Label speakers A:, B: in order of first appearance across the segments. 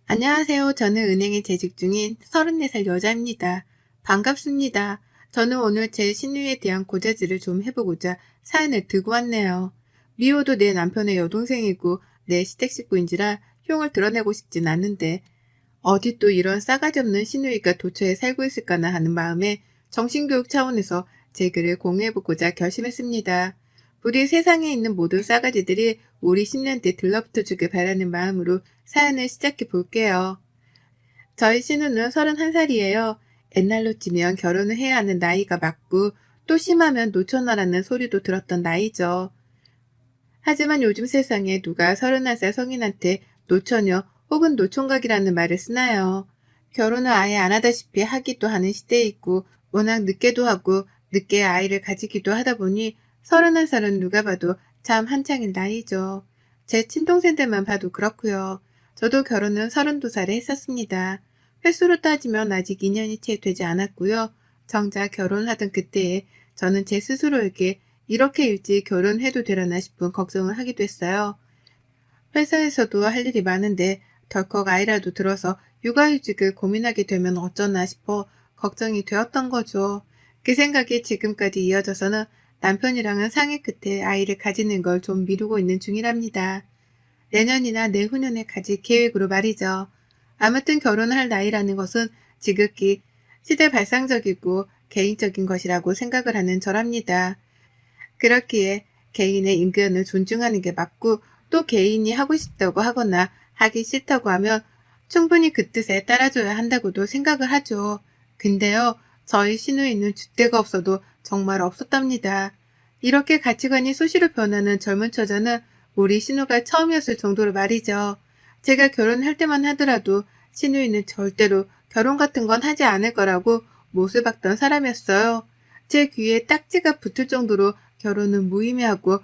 A: 안녕하세요. 저는 은행에 재직 중인 34살 여자입니다. 반갑습니다. 저는 오늘 제 신유에 대한 고자질을 좀 해보고자 사연을 들고 왔네요. 미호도 내 남편의 여동생이고 내 시댁 식구인지라 흉을 드러내고 싶진 않는데 어디 또 이런 싸가지 없는 신우이가 도처에 살고 있을까나 하는 마음에 정신교육 차원에서 제 글을 공유해보고자 결심했습니다. 부디 세상에 있는 모든 싸가지들이 우리 10년 뒤 들러붙어주길 바라는 마음으로 사연을 시작해 볼게요. 저희 신우는 31살이에요. 옛날로 치면 결혼을 해야 하는 나이가 맞고 또 심하면 노처녀라는 소리도 들었던 나이죠. 하지만 요즘 세상에 누가 31살 성인한테 노처녀 혹은 노총각이라는 말을 쓰나요? 결혼을 아예 안 하다시피 하기도 하는 시대에 있고 워낙 늦게도 하고 늦게 아이를 가지기도 하다 보니 31살은 누가 봐도 참 한창인 나이죠. 제 친동생들만 봐도 그렇고요. 저도 결혼은 32살에 했었습니다. 횟수로 따지면 아직 2년이 채 되지 않았고요. 정작 결혼하던 그때에 저는 제 스스로에게 이렇게 일찍 결혼해도 되려나 싶은 걱정을 하기도 했어요. 회사에서도 할 일이 많은데 덜컥 아이라도 들어서 육아휴직을 고민하게 되면 어쩌나 싶어 걱정이 되었던 거죠. 그 생각이 지금까지 이어져서는 남편이랑은 상의 끝에 아이를 가지는 걸 좀 미루고 있는 중이랍니다. 내년이나 내후년에 가질 계획으로 말이죠. 아무튼 결혼할 나이라는 것은 지극히 시대발상적이고 개인적인 것이라고 생각을 하는 저랍니다. 그렇기에 개인의 의견을 존중하는 게 맞고 또 개인이 하고 싶다고 하거나 하기 싫다고 하면 충분히 그 뜻에 따라줘야 한다고도 생각을 하죠. 근데요, 저희 시누이는 줏대가 없어도 정말 없었답니다. 이렇게 가치관이 수시로 변하는 젊은 처자는 우리 신우가 처음이었을 정도로 말이죠. 제가 결혼할 때만 하더라도 시누이는 절대로 결혼 같은 건 하지 않을 거라고 못을 박던 사람이었어요. 제 귀에 딱지가 붙을 정도로 결혼은 무의미하고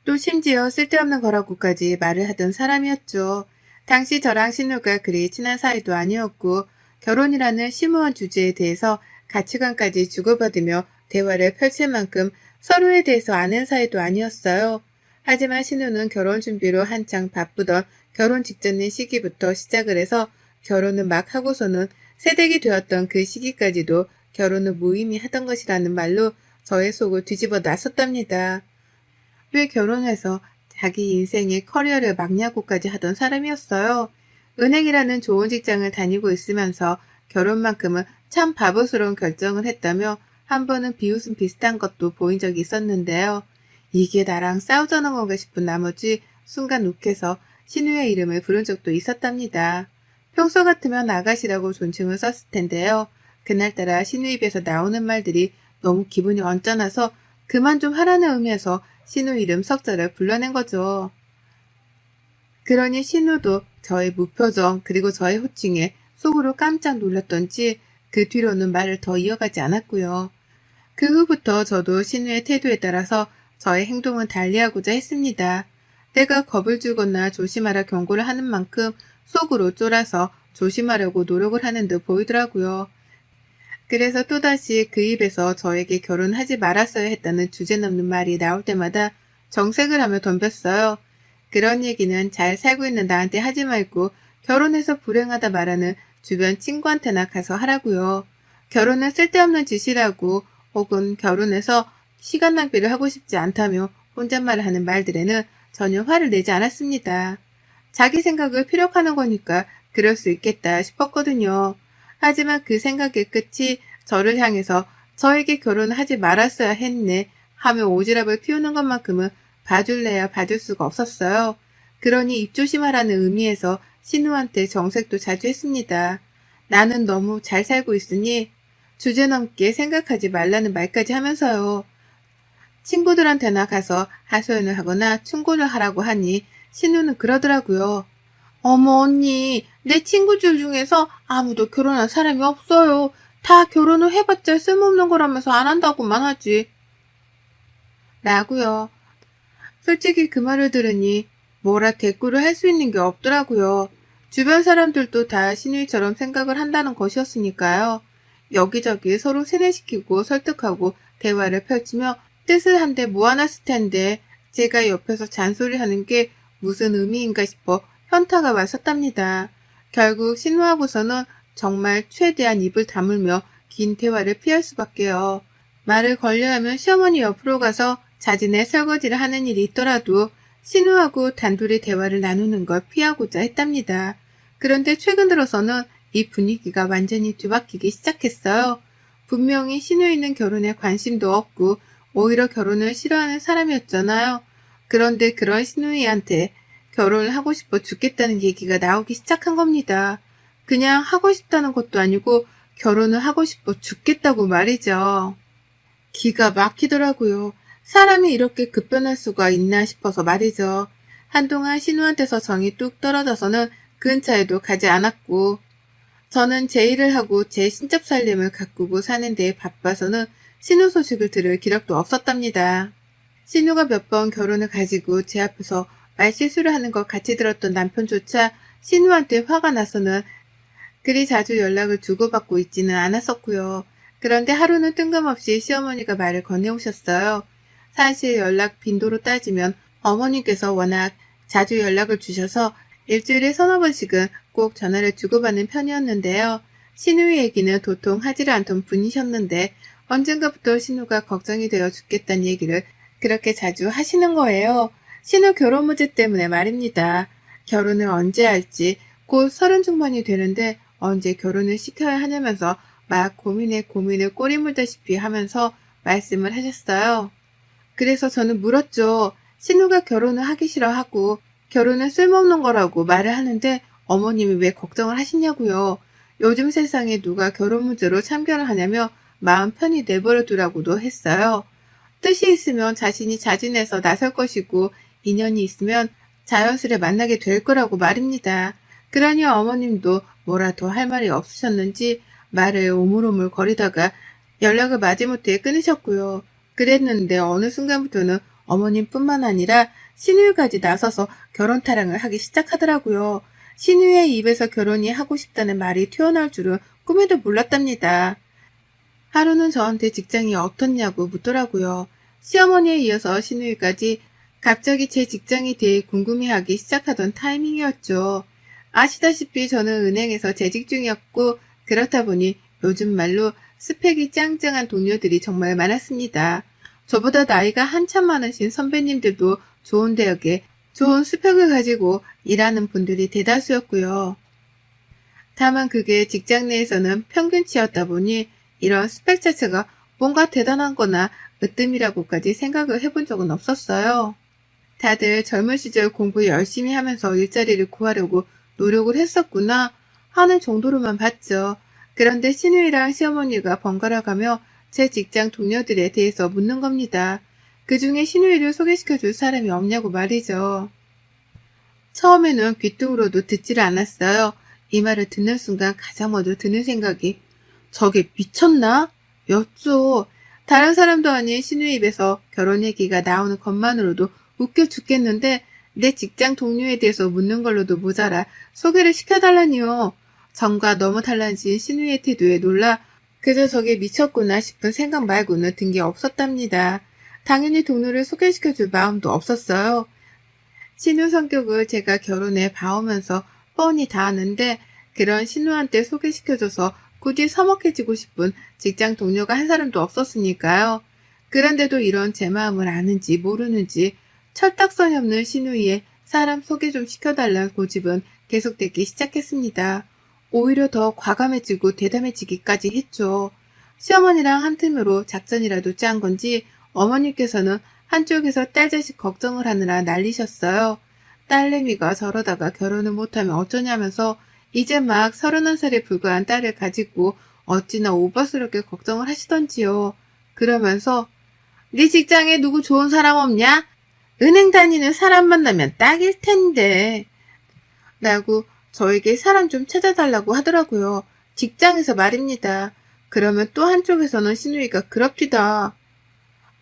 A: 또 심지어 쓸데없는 거라고까지 말을 하던 사람이었죠. 당시 저랑 신우가 그리 친한 사이도 아니었고 결혼이라는 심오한 주제에 대해서 가치관까지 주고받으며 대화를 펼칠 만큼 서로에 대해서 아는 사이도 아니었어요. 하지만 신우는 결혼 준비로 한창 바쁘던 결혼 직전의 시기부터 시작을 해서 결혼을 막 하고서는 새댁이 되었던 그 시기까지도 결혼을 무의미하던 것이라는 말로 저의 속을 뒤집어 놨었답니다. 왜 결혼해서 자기 인생의 커리어를 막냐고까지 하던 사람이었어요. 은행이라는 좋은 직장을 다니고 있으면서 결혼만큼은 참 바보스러운 결정을 했다며 한 번은 비웃음 비슷한 것도 보인 적이 있었는데요. 이게 나랑 싸우자는 건가 싶은 나머지 순간 욱해서 신우의 이름을 부른 적도 있었답니다. 평소 같으면 아가씨라고 존칭을 썼을 텐데요. 그날따라 신우 입에서 나오는 말들이 너무 기분이 언짢아서 그만 좀 하라는 의미에서 신우 이름 석자를 불러낸 거죠. 그러니 신우도 저의 무표정 그리고 저의 호칭에 속으로 깜짝 놀랐던지 그 뒤로는 말을 더 이어가지 않았고요. 그 후부터 저도 신우의 태도에 따라서 저의 행동은 달리하고자 했습니다. 내가 겁을 주거나 조심하라 경고를 하는 만큼 속으로 쫄아서 조심하려고 노력을 하는 듯 보이더라고요. 그래서 또다시 그 입에서 저에게 결혼하지 말았어야 했다는 주제넘는 말이 나올 때마다 정색을 하며 덤볐어요. 그런 얘기는 잘 살고 있는 나한테 하지 말고 결혼해서 불행하다 말하는 주변 친구한테나 가서 하라고요. 결혼은 쓸데없는 짓이라고 혹은 결혼해서 시간 낭비를 하고 싶지 않다며 혼잣말을 하는 말들에는 전혀 화를 내지 않았습니다. 자기 생각을 피력하는 거니까 그럴 수 있겠다 싶었거든요. 하지만 그 생각의 끝이 저를 향해서 저에게 결혼하지 말았어야 했네 하며 오지랖을 피우는 것만큼은 봐줄래야 봐줄 수가 없었어요. 그러니 입조심하라는 의미에서 신우한테 정색도 자주 했습니다. 나는 너무 잘 살고 있으니 주제넘게 생각하지 말라는 말까지 하면서요. 친구들한테나 가서 하소연을 하거나 충고를 하라고 하니 신우는 그러더라고요. 어머 언니, 내 친구들 중에서 아무도 결혼한 사람이 없어요. 다 결혼을 해봤자 쓸모없는 거라면서 안 한다고만 하지. 라고요. 솔직히 그 말을 들으니 뭐라 대꾸를 할 수 있는 게 없더라고요. 주변 사람들도 다 신우이처럼 생각을 한다는 것이었으니까요. 여기저기 서로 세뇌시키고 설득하고 대화를 펼치며 뜻을 한데 모아놨을 텐데 제가 옆에서 잔소리하는 게 무슨 의미인가 싶어 현타가 왔었답니다. 결국 신우하고서는 정말 최대한 입을 다물며 긴 대화를 피할 수밖에요. 말을 걸려 하면 시어머니 옆으로 가서 자진의 설거지를 하는 일이 있더라도 신우하고 단둘이 대화를 나누는 걸 피하고자 했답니다. 그런데 최근 들어서는 이 분위기가 완전히 뒤바뀌기 시작했어요. 분명히 신우이는 결혼에 관심도 없고 오히려 결혼을 싫어하는 사람이었잖아요. 그런데 그런 신우이한테 결혼을 하고 싶어 죽겠다는 얘기가 나오기 시작한 겁니다. 그냥 하고 싶다는 것도 아니고 결혼을 하고 싶어 죽겠다고 말이죠. 기가 막히더라고요. 사람이 이렇게 급변할 수가 있나 싶어서 말이죠. 한동안 신우한테서 정이 뚝 떨어져서는 근처에도 가지 않았고, 저는 제 일을 하고 제 신접 살림을 가꾸고 사는 데에 바빠서는 신우 소식을 들을 기력도 없었답니다. 신우가 몇 번 결혼을 가지고 제 앞에서 말실수를 하는 걸 같이 들었던 남편조차 신우한테 화가 나서는 그리 자주 연락을 주고받고 있지는 않았었고요. 그런데 하루는 뜬금없이 시어머니가 말을 건네오셨어요. 사실 연락 빈도로 따지면 어머니께서 워낙 자주 연락을 주셔서 일주일에 서너 번씩은 꼭 전화를 주고받는 편이었는데요. 신우의 얘기는 도통 하지를 않던 분이셨는데 언젠가부터 신우가 걱정이 되어 죽겠다는 얘기를 그렇게 자주 하시는 거예요. 신우 결혼 문제 때문에 말입니다. 결혼을 언제 할지 곧 30 중반이 되는데 언제 결혼을 시켜야 하냐면서 막 고민에 고민을 꼬리 물다시피 하면서 말씀을 하셨어요. 그래서 저는 물었죠. 신우가 결혼을 하기 싫어하고 결혼은 쓸모없는 거라고 말을 하는데 어머님이 왜 걱정을 하시냐고요. 요즘 세상에 누가 결혼 문제로 참견을 하냐며 마음 편히 내버려 두라고도 했어요. 뜻이 있으면 자신이 자진해서 나설 것이고 인연이 있으면 자연스레 만나게 될 거라고 말입니다. 그러니 어머님도 뭐라 더 할 말이 없으셨는지 말을 오물오물 거리다가 연락을 마지못해 끊으셨고요. 그랬는데 어느 순간부터는 어머님뿐만 아니라 신우까지 나서서 결혼 타령을 하기 시작하더라고요. 신우의 입에서 결혼이 하고 싶다는 말이 튀어나올 줄은 꿈에도 몰랐답니다. 하루는 저한테 직장이 어떻냐고 묻더라고요. 시어머니에 이어서 신우이까지 갑자기 제 직장에 대해 궁금해하기 시작하던 타이밍이었죠. 아시다시피 저는 은행에서 재직 중이었고 그렇다 보니 요즘 말로 스펙이 짱짱한 동료들이 정말 많았습니다. 저보다 나이가 한참 많으신 선배님들도 좋은 대학에 좋은 스펙을 가지고 일하는 분들이 대다수였고요. 다만 그게 직장 내에서는 평균치였다 보니 이런 스펙 자체가 뭔가 대단한 거나 으뜸이라고까지 생각을 해본 적은 없었어요. 다들 젊은 시절 공부 열심히 하면서 일자리를 구하려고 노력을 했었구나 하는 정도로만 봤죠. 그런데 신우이랑 시어머니가 번갈아 가며 제 직장 동료들에 대해서 묻는 겁니다. 그 중에 신우이를 소개시켜줄 사람이 없냐고 말이죠. 처음에는 귀뚱으로도 듣지를 않았어요. 이 말을 듣는 순간 가장 먼저 드는 생각이 저게 미쳤나? 였죠. 다른 사람도 아닌 신우의 입에서 결혼 얘기가 나오는 것만으로도 웃겨 죽겠는데 내 직장 동료에 대해서 묻는 걸로도 모자라 소개를 시켜달라니요. 전과 너무 달라진 신우의 태도에 놀라 그저 저게 미쳤구나 싶은 생각 말고는 든 게 없었답니다. 당연히 동료를 소개시켜줄 마음도 없었어요. 신우 성격을 제가 결혼해 봐오면서 뻔히 다 아는데 그런 신우한테 소개시켜줘서 굳이 서먹해지고 싶은 직장 동료가 한 사람도 없었으니까요. 그런데도 이런 제 마음을 아는지 모르는지 철딱선이 없는 신우이의 사람 소개 좀 시켜달라는 고집은 계속되기 시작했습니다. 오히려 더 과감해지고 대담해지기까지 했죠. 시어머니랑 한 틈으로 작전이라도 짠 건지 어머니께서는 한쪽에서 딸 자식 걱정을 하느라 난리셨어요. 딸내미가 저러다가 결혼을 못하면 어쩌냐면서 이제 막 31살에 불과한 딸을 가지고 어찌나 오버스럽게 걱정을 하시던지요. 그러면서 네 직장에 누구 좋은 사람 없냐? 은행 다니는 사람 만나면 딱일 텐데 라고 저에게 사람 좀 찾아달라고 하더라고요. 직장에서 말입니다. 그러면 또 한쪽에서는 신우이가 그럽디다.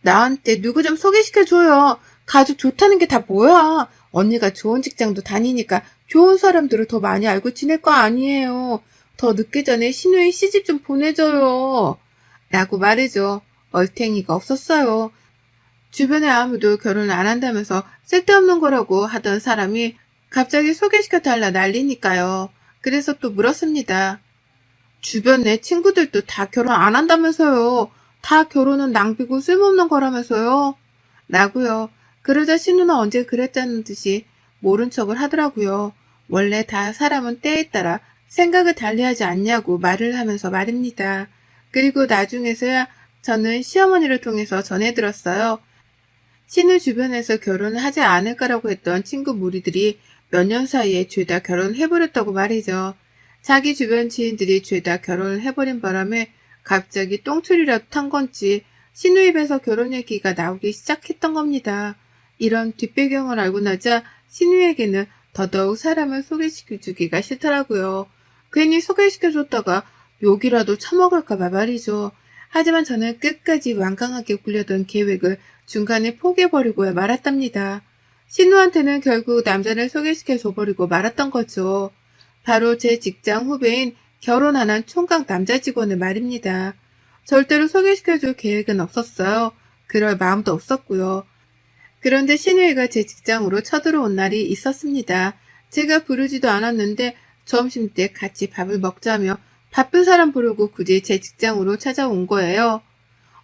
A: 나한테 누구 좀 소개시켜줘요. 가족 좋다는 게 다 뭐야. 언니가 좋은 직장도 다니니까 좋은 사람들을 더 많이 알고 지낼 거 아니에요. 더 늦기 전에 신우이 시집 좀 보내줘요. 라고 말이죠. 얼탱이가 없었어요. 주변에 아무도 결혼을 안 한다면서 쓸데없는 거라고 하던 사람이 갑자기 소개시켜달라 난리니까요. 그래서 또 물었습니다. 주변에 친구들도 다 결혼 안 한다면서요. 다 결혼은 낭비고 쓸모없는 거라면서요. 라고요. 그러자 신우는 언제 그랬다는 듯이 모른 척을 하더라고요. 원래 다 사람은 때에 따라 생각을 달리하지 않냐고 말을 하면서 말입니다. 그리고 나중에서야 저는 시어머니를 통해서 전해 들었어요. 신우 주변에서 결혼을 하지 않을까라고 했던 친구 무리들이 몇 년 사이에 죄다 결혼해버렸다고 말이죠. 자기 주변 지인들이 죄다 결혼을 해버린 바람에 갑자기 똥줄이라도 탄 건지 신우 입에서 결혼 얘기가 나오기 시작했던 겁니다. 이런 뒷배경을 알고 나자 신우에게는 더더욱 사람을 소개시켜주기가 싫더라고요. 괜히 소개시켜줬다가 욕이라도 처먹을까봐 말이죠. 하지만 저는 끝까지 완강하게 굴려던 계획을 중간에 포기해버리고야 말았답니다. 신우한테는 결국 남자를 소개시켜줘버리고 말았던 거죠. 바로 제 직장 후배인 결혼 안 한 총각 남자 직원을 말입니다. 절대로 소개시켜줄 계획은 없었어요. 그럴 마음도 없었고요. 그런데 신우이가 제 직장으로 쳐들어온 날이 있었습니다. 제가 부르지도 않았는데 점심때 같이 밥을 먹자며 바쁜 사람 부르고 굳이 제 직장으로 찾아온 거예요.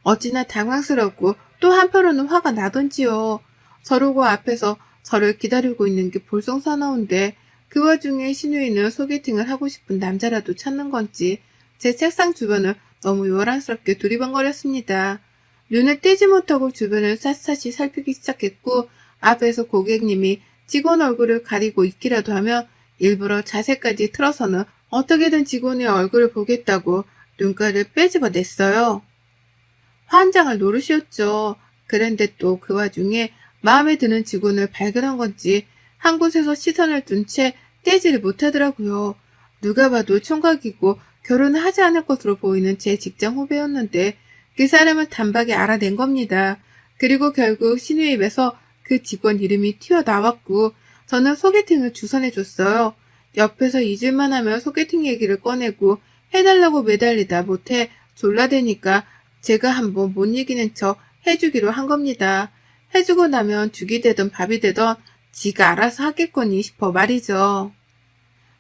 A: 어찌나 당황스럽고 또 한편으로는 화가 나던지요. 저러고 앞에서 저를 기다리고 있는 게 볼썽사나운데 그 와중에 신우이는 소개팅을 하고 싶은 남자라도 찾는 건지 제 책상 주변을 너무 요란스럽게 두리번거렸습니다. 눈을 떼지 못하고 주변을 샅샅이 살피기 시작했고 앞에서 고객님이 직원 얼굴을 가리고 있기라도 하면 일부러 자세까지 틀어서는 어떻게든 직원의 얼굴을 보겠다고 눈가를 빼집어냈어요. 환장할 노릇이었죠. 그런데 또 그 와중에 마음에 드는 직원을 발견한 건지 한 곳에서 시선을 둔 채 떼지를 못하더라고요. 누가 봐도 총각이고 결혼을 하지 않을 것으로 보이는 제 직장 후배였는데 그 사람을 단박에 알아낸 겁니다. 그리고 결국 신우 입에서 그 직원 이름이 튀어나왔고 저는 소개팅을 주선해줬어요. 옆에서 잊을만 하면 소개팅 얘기를 꺼내고 해달라고 매달리다 못해 졸라대니까 제가 한번 못 이기는 척 해주기로 한 겁니다. 해주고 나면 죽이 되던 밥이 되던 지가 알아서 하겠거니 싶어 말이죠.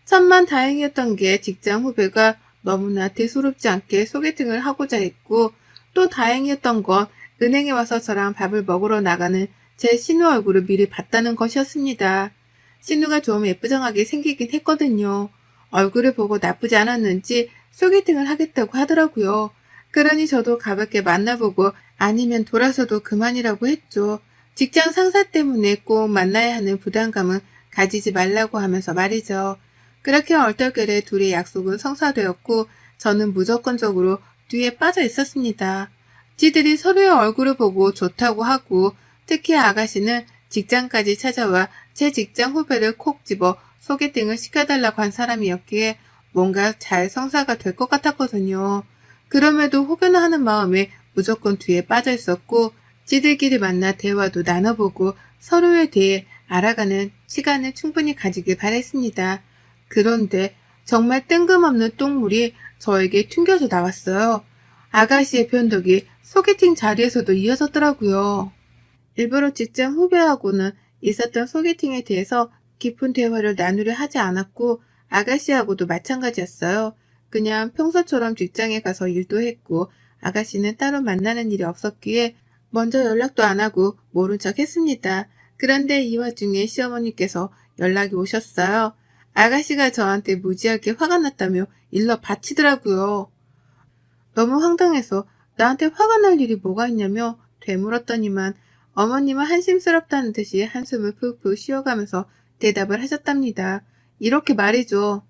A: 천만 다행이었던 게 직장 후배가 너무나 대수롭지 않게 소개팅을 하고자 했고 또 다행이었던 건 은행에 와서 저랑 밥을 먹으러 나가는 제 신우 얼굴을 미리 봤다는 것이었습니다. 신우가 좀 예쁘장하게 생기긴 했거든요. 얼굴을 보고 나쁘지 않았는지 소개팅을 하겠다고 하더라고요. 그러니 저도 가볍게 만나보고 아니면 돌아서도 그만이라고 했죠. 직장 상사 때문에 꼭 만나야 하는 부담감은 가지지 말라고 하면서 말이죠. 그렇게 얼떨결에 둘의 약속은 성사되었고 저는 무조건적으로 뒤에 빠져 있었습니다. 지들이 서로의 얼굴을 보고 좋다고 하고 특히 아가씨는 직장까지 찾아와 제 직장 후배를 콕 집어 소개팅을 시켜달라고 한 사람이었기에 뭔가 잘 성사가 될 것 같았거든요. 그럼에도 혹여나 하는 마음에 무조건 뒤에 빠져 있었고 지들끼리 만나 대화도 나눠보고 서로에 대해 알아가는 시간을 충분히 가지길 바랬습니다. 그런데 정말 뜬금없는 똥물이 저에게 튕겨져 나왔어요. 아가씨의 변덕이 소개팅 자리에서도 이어졌더라고요. 일부러 직장 후배하고는 있었던 소개팅에 대해서 깊은 대화를 나누려 하지 않았고 아가씨하고도 마찬가지였어요. 그냥 평소처럼 직장에 가서 일도 했고 아가씨는 따로 만나는 일이 없었기에 먼저 연락도 안 하고 모른 척 했습니다. 그런데 이 와중에 시어머니께서 연락이 오셨어요. 아가씨가 저한테 무지하게 화가 났다며 일러 바치더라고요. 너무 황당해서 나한테 화가 날 일이 뭐가 있냐며 되물었더니만 어머님은 한심스럽다는 듯이 한숨을 푹푹 쉬어가면서 대답을 하셨답니다. 이렇게 말이죠.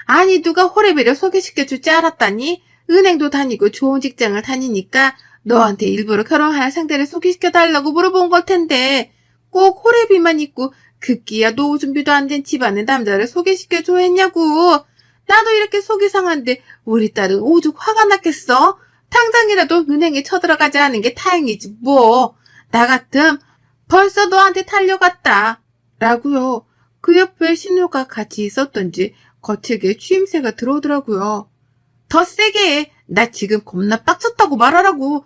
A: 아니 누가 호래비를 소개시켜줄 줄 알았다니? 은행도 다니고 좋은 직장을 다니니까 너한테 일부러 결혼할 상대를 소개시켜달라고 물어본 걸 텐데 꼭 호래비만 있고 급기야 노후 준비도 안 된 집안의 남자를 소개시켜줘 했냐고. 나도 이렇게 속이 상한데 우리 딸은 오죽 화가 났겠어? 당장이라도 은행에 쳐들어가지 않은 게 다행이지 뭐. 나 같음 벌써 너한테 달려갔다. 라고요. 그 옆에 신우가 같이 있었던지 거칠게 추임새가 들어오더라고요. 더 세게 해. 나 지금 겁나 빡쳤다고 말하라고.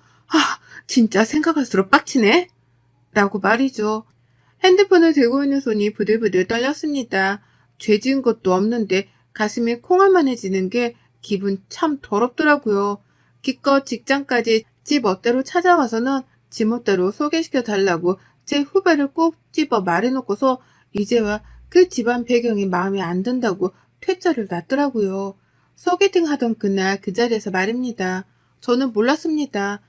A: 진짜 생각할수록 빡치네. 라고 말이죠. 핸드폰을 들고 있는 손이 부들부들 떨렸습니다. 죄 지은 것도 없는데 가슴이 콩알만해지는 게 기분 참 더럽더라고요. 기껏 직장까지 지 멋대로 찾아와서는 지 멋대로 소개시켜 달라고 제 후배를 꼭 집어 말해놓고서 이제와 그 집안 배경이 마음에 안 든다고 퇴짜를 놨더라고요. 소개팅 하던 그날 그 자리에서 말입니다. 저는 몰랐습니다.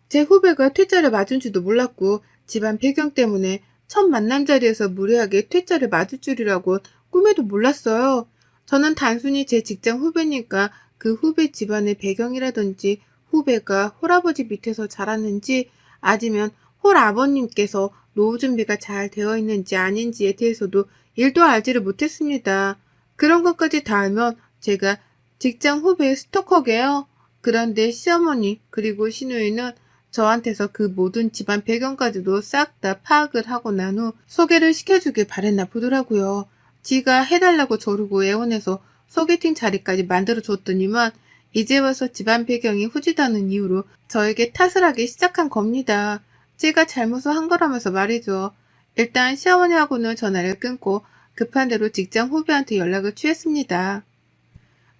A: 제 후배가 퇴짜를 맞은 줄도 몰랐고 집안 배경 때문에 첫 만남 자리에서 무례하게 퇴짜를 맞을 줄이라고 꿈에도 몰랐어요. 저는 단순히 제 직장 후배니까 그 후배 집안의 배경이라든지 후배가 홀아버지 밑에서 자랐는지 아니면 홀아버님께서 노후 준비가 잘 되어 있는지 아닌지에 대해서도 일도 알지를 못했습니다. 그런 것까지 다 알면 제가 직장 후배의 스토커게요. 그런데 시어머니 그리고 시누이는 저한테서 그 모든 집안 배경까지도 싹 다 파악을 하고 난 후 소개를 시켜주길 바랬나 보더라고요. 지가 해달라고 조르고 애원해서 소개팅 자리까지 만들어줬더니만 이제 와서 집안 배경이 후지다는 이유로 저에게 탓을 하기 시작한 겁니다. 제가 잘못을 한 거라면서 말이죠. 일단 시어머니하고는 전화를 끊고 급한 대로 직장 후배한테 연락을 취했습니다.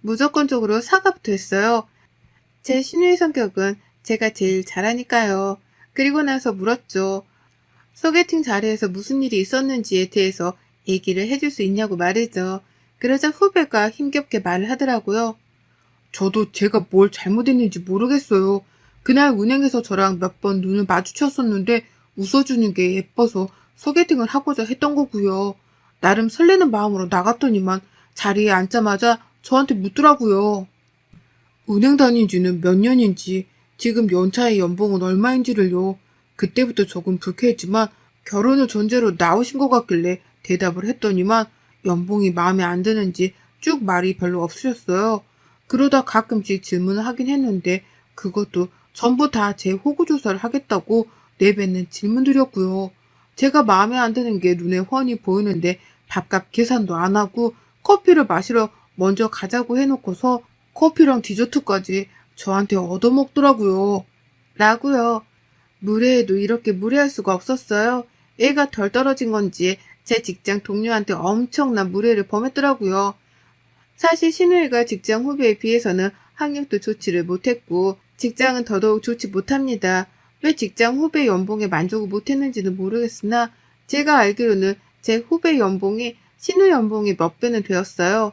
A: 무조건적으로 사과부터 했어요. 제 시누이 성격은 제가 제일 잘하니까요. 그리고 나서 물었죠. 소개팅 자리에서 무슨 일이 있었는지에 대해서 얘기를 해줄 수 있냐고 말이죠. 그러자 후배가 힘겹게 말을 하더라고요. 저도 제가 뭘 잘못했는지 모르겠어요. 그날 은행에서 저랑 몇 번 눈을 마주쳤었는데 웃어주는 게 예뻐서 소개팅을 하고자 했던 거고요. 나름 설레는 마음으로 나갔더니만 자리에 앉자마자 저한테 묻더라고요. 은행 다닌 지는 몇 년인지, 지금 연차의 연봉은 얼마인지를요. 그때부터 조금 불쾌했지만 결혼을 전제로 나오신 것 같길래 대답을 했더니만 연봉이 마음에 안 드는지 쭉 말이 별로 없으셨어요. 그러다 가끔씩 질문을 하긴 했는데 그것도 전부 다 제 호구조사를 하겠다고 내뱉는 질문들이었고요. 제가 마음에 안 드는 게 눈에 훤히 보이는데 밥값 계산도 안 하고 커피를 마시러 먼저 가자고 해놓고서 커피랑 디저트까지 저한테 얻어먹더라고요. 라고요. 무례해도 이렇게 무례할 수가 없었어요. 애가 덜 떨어진 건지 제 직장 동료한테 엄청난 무례를 범했더라고요. 사실 신우이가 직장 후배에 비해서는 학력도 좋지를 못했고 직장은 더더욱 좋지 못합니다. 왜 직장 후배 연봉에 만족을 못했는지는 모르겠으나 제가 알기로는 제 후배 연봉이 신우 연봉의 몇 배는 되었어요.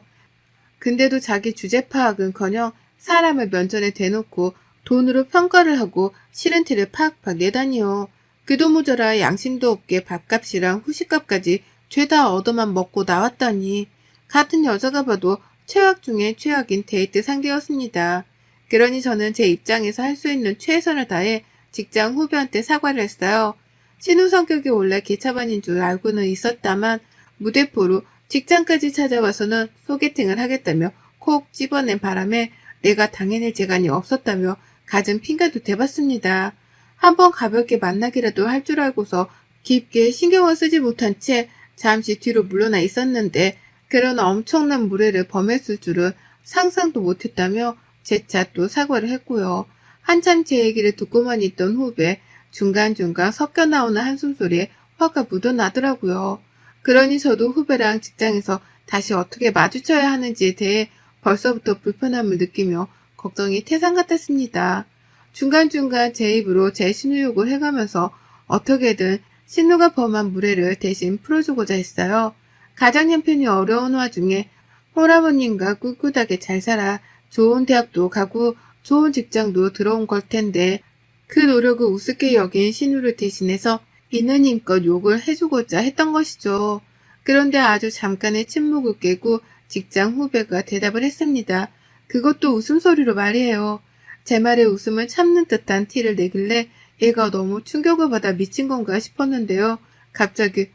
A: 근데도 자기 주제 파악은커녕 사람을 면전에 대놓고 돈으로 평가를 하고 싫은 티를 팍팍 내다니요. 그도 모자라 양심도 없게 밥값이랑 후식값까지 죄다 얻어만 먹고 나왔다니. 같은 여자가 봐도 최악 중에 최악인 데이트 상대였습니다. 그러니 저는 제 입장에서 할 수 있는 최선을 다해 직장 후배한테 사과를 했어요. 신우 성격이 원래 개차반인 줄 알고는 있었다만 무대포로 직장까지 찾아와서는 소개팅을 하겠다며 콕 집어낸 바람에 내가 당해낼 재간이 없었다며 갖은 핑계도 대봤습니다. 한번 가볍게 만나기라도 할 줄 알고서 깊게 신경을 쓰지 못한 채 잠시 뒤로 물러나 있었는데 그런 엄청난 무례를 범했을 줄은 상상도 못했다며 재차 또 사과를 했고요. 한참 제 얘기를 듣고만 있던 후배 중간중간 섞여 나오는 한숨소리에 화가 묻어나더라고요. 그러니 저도 후배랑 직장에서 다시 어떻게 마주쳐야 하는지에 대해 벌써부터 불편함을 느끼며 걱정이 태산 같았습니다. 중간중간 제 입으로 제 신우욕을 해가면서 어떻게든 신우가 범한 무례를 대신 풀어주고자 했어요. 가장 형편이 어려운 와중에 홀아버님과 꿋꿋하게 잘 살아 좋은 대학도 가고 좋은 직장도 들어온 걸 텐데 그 노력을 우습게 여긴 신우를 대신해서 있는 힘껏 욕을 해주고자 했던 것이죠. 그런데 아주 잠깐의 침묵을 깨고 직장 후배가 대답을 했습니다. 그것도 웃음소리로 말이에요. 제 말에 웃음을 참는 듯한 티를 내길래 얘가 너무 충격을 받아 미친 건가 싶었는데요. 갑자기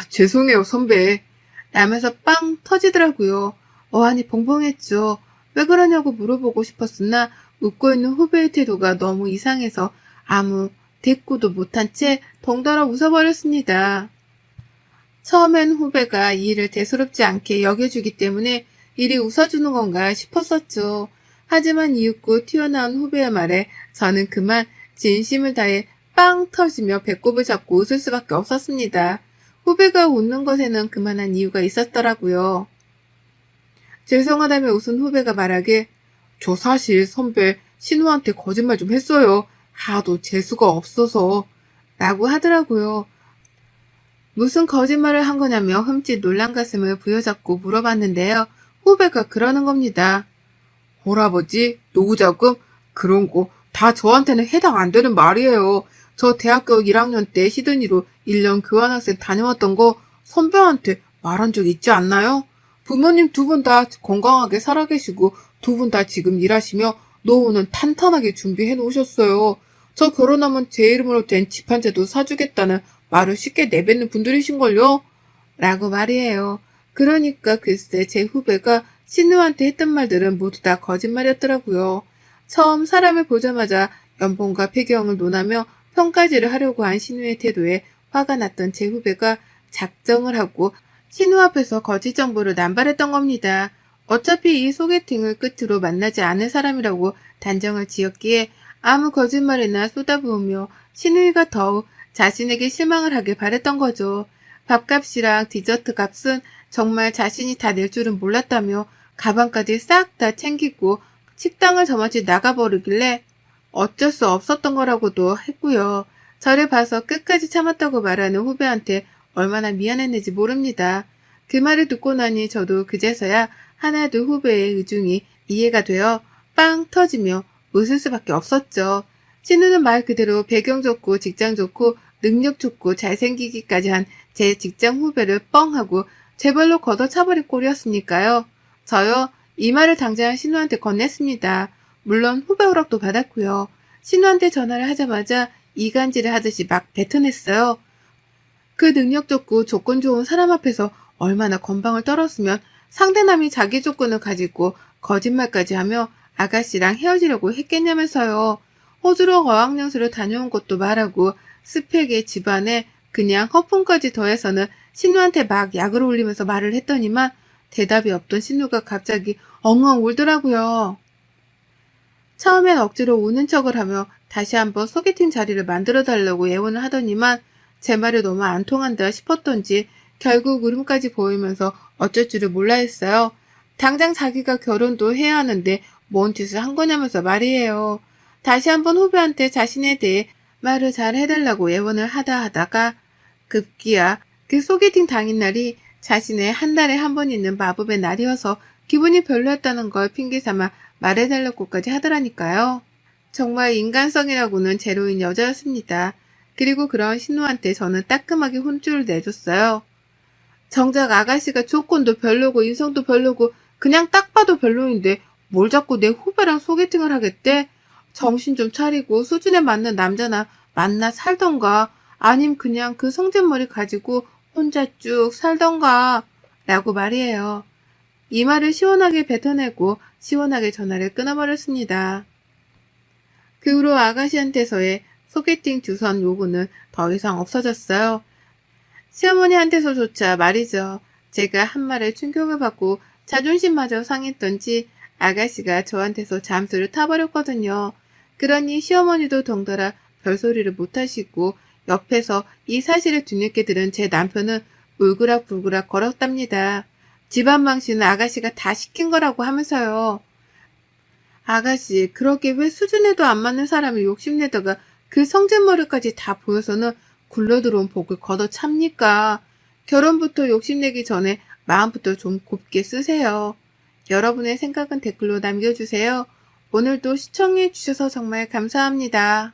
A: 죄송해요 선배 라면서 빵 터지더라고요. 어안이 벙벙했죠. 왜 그러냐고 물어보고 싶었으나 웃고 있는 후배의 태도가 너무 이상해서 아무 대꾸도 못한 채 덩달아 웃어버렸습니다. 처음엔 후배가 이 일을 대수롭지 않게 여겨주기 때문에 일이 웃어주는 건가 싶었었죠. 하지만 이윽고 튀어나온 후배의 말에 저는 그만 진심을 다해 빵 터지며 배꼽을 잡고 웃을 수밖에 없었습니다. 후배가 웃는 것에는 그만한 이유가 있었더라고요. 죄송하다며 웃은 후배가 말하길 저 사실 선배 신우한테 거짓말 좀 했어요. 하도 재수가 없어서 라고 하더라고요. 무슨 거짓말을 한 거냐며 흠칫 놀란 가슴을 부여잡고 물어봤는데요. 후배가 그러는 겁니다. 홀아버지, 노후자금? 그런 거 다 저한테는 해당 안 되는 말이에요. 저 대학교 1학년 때 시드니로 1년 교환학생 다녀왔던 거 선배한테 말한 적 있지 않나요? 부모님 두 분 다 건강하게 살아계시고 두 분 다 지금 일하시며 노후는 탄탄하게 준비해 놓으셨어요. 저 결혼하면 제 이름으로 된 집 한 채도 사주겠다는 말을 쉽게 내뱉는 분들이신걸요? 라고 말이에요. 그러니까 글쎄 제 후배가 신우한테 했던 말들은 모두 다 거짓말이었더라고요. 처음 사람을 보자마자 연봉과 배경을 논하며 평가질을 하려고 한 신우의 태도에 화가 났던 제 후배가 작정을 하고 신우 앞에서 거짓 정보를 남발했던 겁니다. 어차피 이 소개팅을 끝으로 만나지 않을 사람이라고 단정을 지었기에 아무 거짓말이나 쏟아부으며 신우이가 더욱 자신에게 실망을 하길 바랬던 거죠. 밥값이랑 디저트 값은 정말 자신이 다 낼 줄은 몰랐다며 가방까지 싹 다 챙기고 식당을 저마치 나가버리길래 어쩔 수 없었던 거라고도 했고요. 저를 봐서 끝까지 참았다고 말하는 후배한테 얼마나 미안했는지 모릅니다. 그 말을 듣고 나니 저도 그제서야 하나둘 후배의 의중이 이해가 되어 빵 터지며 웃을 수밖에 없었죠. 신우는 말 그대로 배경 좋고 직장 좋고 능력 좋고 잘생기기까지 한 제 직장 후배를 뻥하고 제 발로 걷어차버릴 꼴이었으니까요. 저요, 이 말을 당장 신우한테 건넸습니다. 물론 후배 허락도 받았고요. 신우한테 전화를 하자마자 이간질을 하듯이 막 뱉어냈어요. 그 능력 좋고 조건 좋은 사람 앞에서 얼마나 건방을 떨었으면 상대남이 자기 조건을 가지고 거짓말까지 하며 아가씨랑 헤어지려고 했겠냐면서요. 호주로 어학연수를 다녀온 것도 말하고 스펙의 집안에 그냥 허풍까지 더해서는 신우한테 막 약을 올리면서 말을 했더니만 대답이 없던 신우가 갑자기 엉엉 울더라고요. 처음엔 억지로 우는 척을 하며 다시 한번 소개팅 자리를 만들어달라고 예언을 하더니만 제 말이 너무 안 통한다 싶었던지 결국 울음까지 보이면서 어쩔 줄을 몰라 했어요. 당장 자기가 결혼도 해야 하는데 뭔 짓을 한 거냐면서 말이에요. 다시 한번 후배한테 자신에 대해 말을 잘 해달라고 예언을 하다가 급기야 그 소개팅 당일날이 자신의 한 달에 한 번 있는 마법의 날이어서 기분이 별로였다는 걸 핑계삼아 말해달라고까지 하더라니까요. 정말 인간성이라고는 제로인 여자였습니다. 그리고 그런 신우한테 저는 따끔하게 혼쭐을 내줬어요. 정작 아가씨가 조건도 별로고 인성도 별로고 그냥 딱 봐도 별로인데 뭘 자꾸 내 후배랑 소개팅을 하겠대? 정신 좀 차리고 수준에 맞는 남자나 만나 살던가 아님 그냥 그 성질머리 가지고 혼자 쭉 살던가 라고 말이에요. 이 말을 시원하게 뱉어내고 시원하게 전화를 끊어버렸습니다. 그 후로 아가씨한테서의 소개팅 주선 요구는 더 이상 없어졌어요. 시어머니한테서조차 말이죠. 제가 한 말에 충격을 받고 자존심마저 상했던지 아가씨가 저한테서 잠수를 타버렸거든요. 그러니 시어머니도 덩달아 별소리를 못하시고 옆에서 이 사실을 뒤늦게 들은 제 남편은 울그락불그락 걸었답니다. 집안 망신은 아가씨가 다 시킨 거라고 하면서요. 아가씨, 그렇게 왜 수준에도 안 맞는 사람을 욕심내다가 그 성질머리까지 다 보여서는 굴러들어온 복을 걷어찹니까? 결혼부터 욕심내기 전에 마음부터 좀 곱게 쓰세요. 여러분의 생각은 댓글로 남겨주세요. 오늘도 시청해주셔서 정말 감사합니다.